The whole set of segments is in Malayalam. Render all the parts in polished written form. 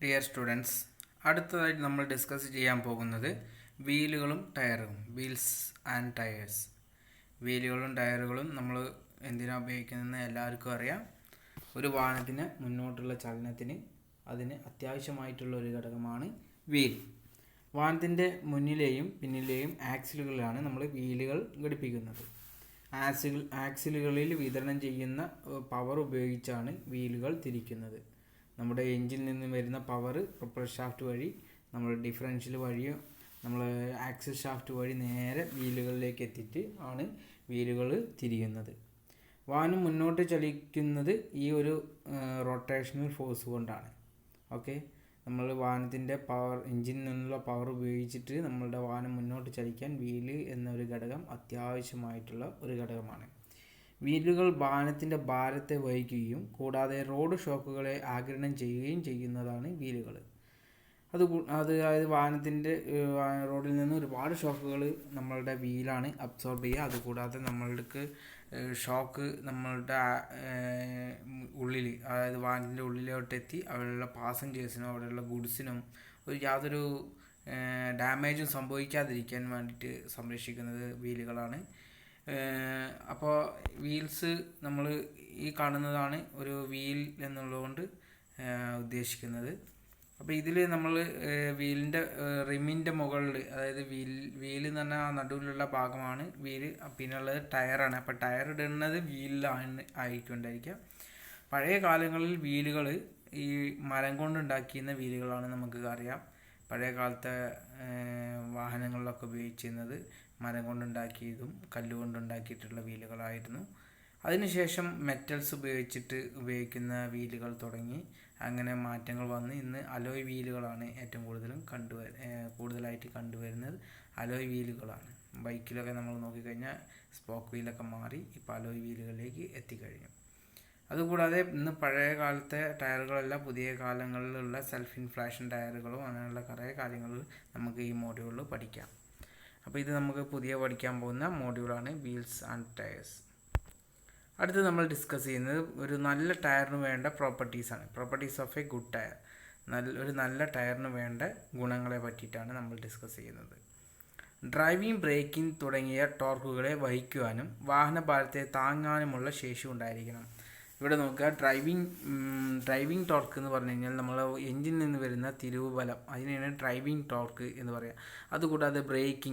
ഡിയർ സ്റ്റുഡൻസ്, അടുത്തതായിട്ട് നമ്മൾ ഡിസ്കസ് ചെയ്യാൻ പോകുന്നത് വീലുകളും ടയറും, വീൽസ് ആൻഡ് ടയേഴ്സ്. വീലുകളും ടയറുകളും നമ്മൾ എന്തിനാണ് ഉപയോഗിക്കുന്നതെന്ന് എല്ലാവർക്കും അറിയാം. ഒരു വാഹനത്തിന് മുന്നോട്ടുള്ള ചലനത്തിന് അതിന് അത്യാവശ്യമായിട്ടുള്ള ഒരു ഘടകമാണ് വീൽ. വാഹനത്തിൻ്റെ മുന്നിലെയും പിന്നിലെയും ആക്സിലുകളിലാണ് നമ്മൾ വീലുകൾ ഘടിപ്പിക്കുന്നത്. ആക്സിലുകളിൽ വിതരണം ചെയ്യുന്ന പവർ ഉപയോഗിച്ചാണ് വീലുകൾ തിരിക്കുന്നത്. നമ്മുടെ എഞ്ചിനിൽ നിന്ന് വരുന്ന പവർ പ്രൊപ്പൽ ഷാഫ്റ്റ് വഴി, നമ്മൾ ഡിഫറൻഷ്യൽ വഴിയോ നമ്മൾ ആക്സിൽ ഷാഫ്റ്റ് വഴി നേരെ വീലുകളിലേക്ക് എത്തിയിട്ട് ആണ് വീലുകൾ തിരിയുന്നത്. വാഹനം മുന്നോട്ട് ചലിക്കുന്നത് ഈ ഒരു റൊട്ടേഷണൽ ഫോഴ്സ് കൊണ്ടാണ്. ഓക്കെ, നമ്മൾ വാഹനത്തിൻ്റെ പവർ, എഞ്ചിനിൽ നിന്നുള്ള പവർ ഉപയോഗിച്ചിട്ട് നമ്മളുടെ വാഹനം മുന്നോട്ട് ചലിക്കാൻ വീല് എന്നൊരു ഘടകം അത്യാവശ്യമായിട്ടുള്ള ഒരു ഘടകമാണ്. വീലുകൾ വാഹനത്തിൻ്റെ ഭാരത്തെ വഹിക്കുകയും കൂടാതെ റോഡ് ഷോക്കുകളെ ആഗിരണം ചെയ്യുകയും ചെയ്യുന്നതാണ് വീലുകൾ. അതായത് വാഹനത്തിൻ്റെ റോഡിൽ നിന്ന് ഒരുപാട് ഷോക്കുകൾ നമ്മളുടെ വീലാണ് അബ്സോർബ് ചെയ്യുക. അതുകൂടാതെ നമ്മൾക്ക് ഷോക്ക് നമ്മളുടെ ഉള്ളിൽ, അതായത് വാഹനത്തിൻ്റെ ഉള്ളിലോട്ടെത്തി അവിടെയുള്ള പാസഞ്ചേഴ്സിനും അവിടെയുള്ള ഗുഡ്സിനും യാതൊരു ഡാമേജും സംഭവിക്കാതിരിക്കാൻ വേണ്ടിയിട്ട് സംരക്ഷിക്കുന്നത് വീലുകളാണ്. അപ്പോൾ വീൽസ് നമ്മൾ ഈ കാണുന്നതാണ് ഒരു വീൽ എന്നുള്ളതുകൊണ്ട് ഉദ്ദേശിക്കുന്നത്. അപ്പോൾ ഇതിൽ നമ്മൾ വീലിൻ്റെ റിമിൻ്റെ മുകളിൽ, അതായത് വീൽ എന്ന് പറഞ്ഞാൽ ആ നടുവിലുള്ള ഭാഗമാണ് വീല്, പിന്നുള്ളത് ടയറാണ്. അപ്പോൾ ടയർ ഇടുന്നത് വീലിലാണ് ആയിട്ടുണ്ടായിരിക്കുക. പഴയ കാലങ്ങളിൽ വീലുകൾ ഈ മരം കൊണ്ടുണ്ടാക്കിയിരുന്ന വീലുകളാണ് നമുക്ക് അറിയാം. പഴയ കാലത്തെ വാഹനങ്ങളിലൊക്കെ ഉപയോഗിച്ചിരുന്നത് മരം കൊണ്ടുണ്ടാക്കിയതും കല്ലുകൊണ്ടുണ്ടാക്കിയിട്ടുള്ള വീലുകളായിരുന്നു. അതിനുശേഷം മെറ്റൽസ് ഉപയോഗിക്കുന്ന വീലുകൾ തുടങ്ങി. അങ്ങനെ മാറ്റങ്ങൾ വന്ന് ഇന്ന് അലോയ് വീലുകളാണ് ഏറ്റവും കൂടുതലായിട്ട് കണ്ടുവരുന്നത്. അലോയ് വീലുകളാണ്. ബൈക്കിലൊക്കെ നമ്മൾ നോക്കിക്കഴിഞ്ഞാൽ സ്പോക്ക് വീലൊക്കെ മാറി ഇപ്പോൾ അലോയ് വീലുകളിലേക്ക് എത്തിക്കഴിഞ്ഞു. അതുകൂടാതെ ഇന്ന് പഴയ കാലത്തെ ടയറുകളല്ല, പുതിയ കാലങ്ങളിലുള്ള സെൽഫ് ഇൻഫ്ലേഷൻ ടയറുകളും അങ്ങനെയുള്ള കുറേ കാര്യങ്ങൾ നമുക്ക് ഈ മോഡ്യൂളിൽ പഠിക്കാം. അപ്പോൾ ഇത് നമുക്ക് പഠിക്കാൻ പോകുന്ന മോഡ്യൂളാണ് വീൽസ് ആൻഡ് ടയേഴ്സ്. അടുത്ത് നമ്മൾ ഡിസ്കസ് ചെയ്യുന്നത് ഒരു നല്ല ടയറിന് വേണ്ട പ്രോപ്പർട്ടീസാണ്. Properties of a good tyre. ഒരു നല്ല ടയറിന് വേണ്ട ഗുണങ്ങളെ പറ്റിയിട്ടാണ് നമ്മൾ ഡിസ്കസ് ചെയ്യുന്നത്. ഡ്രൈവിംഗ്, ബ്രേക്കിംഗ് തുടങ്ങിയ ടോർക്കുകളെ വഹിക്കുവാനും വാഹനഭാരത്തെ താങ്ങാനുമുള്ള ശേഷി ഉണ്ടായിരിക്കണം. ഇവിടെ നോക്കുക, ഡ്രൈവിംഗ് ടോർക്ക് എന്ന് പറഞ്ഞു കഴിഞ്ഞാൽ നമ്മൾ എഞ്ചിനിൽ നിന്ന് വരുന്ന തിരിവ് ബലം, അതിനെയാണ് ഡ്രൈവിംഗ് ടോർക്ക് എന്ന് പറയുക. അതുകൂടാതെ ബ്രേക്ക്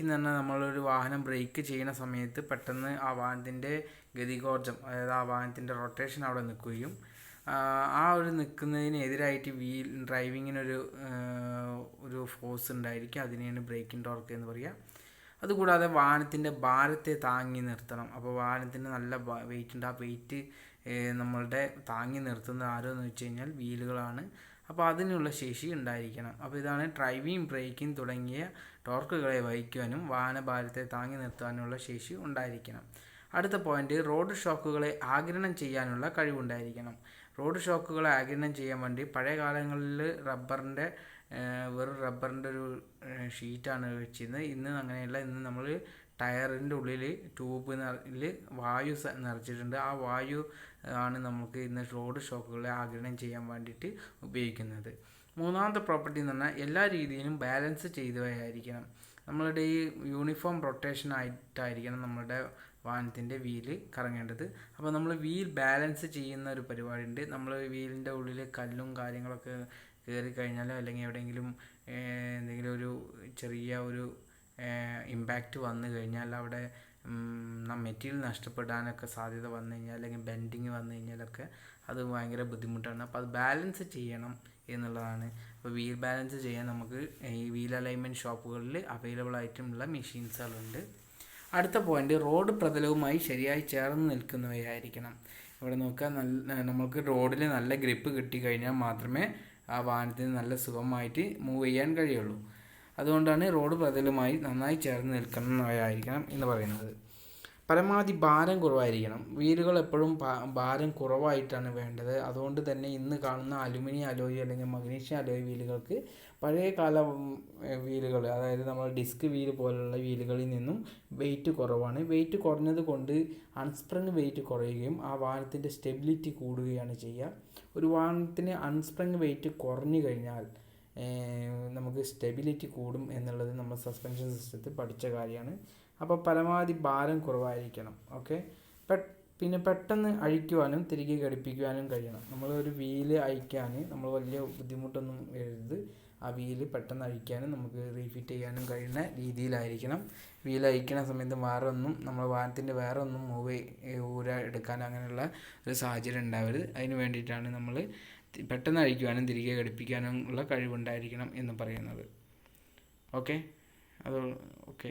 എന്ന് പറഞ്ഞാൽ നമ്മളൊരു വാഹനം ബ്രേക്ക് ചെയ്യുന്ന സമയത്ത് പെട്ടെന്ന് ആ വാഹനത്തിൻ്റെ ഗതികോർജം, അതായത് ആ വാഹനത്തിൻ്റെ റൊട്ടേഷൻ അവിടെ നിൽക്കുകയും ആ ഒരു നിൽക്കുന്നതിനെതിരായിട്ട് ഡ്രൈവിങ്ങിനൊരു ഫോഴ്സ് ഉണ്ടായിരിക്കും. അതിനെയാണ് ബ്രേക്കിംഗ് ടോർക്ക് എന്ന് പറയുക. അതുകൂടാതെ വാഹനത്തിൻ്റെ ഭാരത്തെ താങ്ങി നിർത്തണം. അപ്പോൾ വാഹനത്തിന് നല്ല വെയിറ്റ് ഉണ്ട്. ആ വെയിറ്റ് നമ്മളുടെ താങ്ങി നിർത്തുന്നത് ആരോന്ന് വെച്ച് കഴിഞ്ഞാൽ വീലുകളാണ്. അപ്പോൾ അതിനുള്ള ശേഷി ഉണ്ടായിരിക്കണം. അപ്പോൾ ഇതാണ് ഡ്രൈവിംഗ്, ബ്രേക്കിംഗ് തുടങ്ങിയ ടോർക്കുകളെ വഹിക്കുവാനും വാഹനഭാരത്തെ താങ്ങി നിർത്താനുള്ള ശേഷി ഉണ്ടായിരിക്കണം. അടുത്ത പോയിന്റ്, റോഡ് ഷോക്കുകളെ ആഗിരണം ചെയ്യാനുള്ള കഴിവുണ്ടായിരിക്കണം. റോഡ് ഷോക്കുകളെ ആഗിരണം ചെയ്യാൻ വേണ്ടി പഴയ കാലങ്ങളിൽ വെറും റബ്ബറിൻ്റെ ഒരു ഷീറ്റാണ് വെച്ചിരുന്നത്. ഇന്ന് അങ്ങനെയല്ല. ഇന്ന് നമ്മൾ ടയറിൻ്റെ ഉള്ളിൽ ട്യൂബിൽ വായു നിറച്ചിട്ടുണ്ട്. ആ വായു ആണ് നമുക്ക് ഇന്ന് റോഡ് ഷോക്കുകളെ ആഗിരണം ചെയ്യാൻ വേണ്ടിയിട്ട് ഉപയോഗിക്കുന്നത്. മൂന്നാമത്തെ പ്രോപ്പർട്ടി എന്ന് പറഞ്ഞാൽ എല്ലാ രീതിയിലും ബാലൻസ് ചെയ്തവയായിരിക്കണം. നമ്മളുടെ ഈ യൂണിഫോം റൊട്ടേഷൻ ആയിട്ടായിരിക്കണം നമ്മളുടെ വാഹനത്തിൻ്റെ വീല് കറങ്ങേണ്ടത്. അപ്പോൾ നമ്മൾ വീൽ ബാലൻസ് ചെയ്യുന്ന ഒരു പരിപാടി ഉണ്ട്. നമ്മൾ വീലിൻ്റെ ഉള്ളിൽ കല്ലും കാര്യങ്ങളൊക്കെ കയറി കഴിഞ്ഞാലോ അല്ലെങ്കിൽ എവിടെയെങ്കിലും എന്തെങ്കിലും ഒരു ചെറിയ ഒരു ഇമ്പാക്റ്റ് വന്നു കഴിഞ്ഞാൽ അവിടെ മെറ്റീരിയൽ നഷ്ടപ്പെടാനൊക്കെ സാധ്യത വന്നു കഴിഞ്ഞാൽ, അല്ലെങ്കിൽ ബെൻഡിങ് വന്നു കഴിഞ്ഞാലൊക്കെ അത് ഭയങ്കര ബുദ്ധിമുട്ടാണ്. അപ്പോൾ അത് ബാലൻസ് ചെയ്യണം എന്നുള്ളതാണ്. അപ്പോൾ വീൽ ബാലൻസ് ചെയ്യാൻ നമുക്ക് ഈ വീൽ അലൈൻമെൻറ്റ് ഷോപ്പുകളിൽ അവൈലബിൾ ആയിട്ടുള്ള മെഷീൻസുകളുണ്ട്. അടുത്ത പോയിന്റ്, റോഡ് പ്രതലവുമായി ശരിയായി ചേർന്ന് നിൽക്കുന്നവയായിരിക്കണം. ഇവിടെ നോക്കുക, നമുക്ക് റോഡിൽ നല്ല ഗ്രിപ്പ് കിട്ടിക്കഴിഞ്ഞാൽ മാത്രമേ ആ വാഹനത്തിന് നല്ല സുഖമായിട്ട് മൂവ് ചെയ്യാൻ കഴിയുള്ളൂ. അതുകൊണ്ടാണ് റോഡ് പ്രതലവുമായി നന്നായി ചേർന്ന് നിൽക്കുന്നവയായിരിക്കണം എന്ന് പറയുന്നത്. പരമാവധി ഭാരം കുറവായിരിക്കണം. വീലുകൾ എപ്പോഴും ഭാരം കുറവായിട്ടാണ് വേണ്ടത്. അതുകൊണ്ട് തന്നെ ഇന്ന് കാണുന്ന അലുമിനിയം അലോയ് അല്ലെങ്കിൽ മഗ്നീഷ്യം അലോയ് വീലുകൾക്ക് പഴയകാല വീലുകൾ, അതായത് നമ്മൾ ഡിസ്ക് വീല് പോലുള്ള വീലുകളിൽ നിന്നും വെയിറ്റ് കുറവാണ്. വെയിറ്റ് കുറഞ്ഞത് കൊണ്ട് അൺസ്പ്രങ് വെയിറ്റ് കുറയുകയും ആ വാഹനത്തിൻ്റെ സ്റ്റെബിലിറ്റി കൂടുകയാണ് ചെയ്യുക. ഒരു വാഹനത്തിന് അൺസ്പ്രങ് വെയിറ്റ് കുറഞ്ഞു കഴിഞ്ഞാൽ നമുക്ക് സ്റ്റെബിലിറ്റി കൂടും എന്നുള്ളത് നമ്മൾ സസ്പെൻഷൻ സിസ്റ്റത്തിൽ പഠിച്ച കാര്യമാണ്. അപ്പോൾ പരമാവധി ഭാരം കുറവായിരിക്കണം. ഓക്കെ. പിന്നെ പെട്ടെന്ന് അഴിക്കുവാനും തിരികെ ഘടിപ്പിക്കുവാനും കഴിയണം. നമ്മളൊരു വീല് അഴിക്കാൻ നമ്മൾ വലിയ ബുദ്ധിമുട്ടൊന്നും വരരുത്. ആ വീല് പെട്ടെന്ന് അഴിക്കാനും നമുക്ക് റീഫിറ്റ് ചെയ്യാനും കഴിയുന്ന രീതിയിലായിരിക്കണം. വീല് അഴിക്കുന്ന സമയത്ത് നമ്മൾ വാഹനത്തിൻ്റെ വേറെ ഒന്നും എടുക്കാൻ അങ്ങനെയുള്ള ഒരു സാഹചര്യം ഉണ്ടാവരുത്. അതിന് വേണ്ടിയിട്ടാണ് നമ്മൾ പെട്ടെന്ന് അഴിക്കുവാനും തിരികെ ഘടിപ്പിക്കാനും ഉള്ള കഴിവുണ്ടായിരിക്കണം എന്ന് പറയുന്നത്. ഓക്കെ. ഓക്കെ.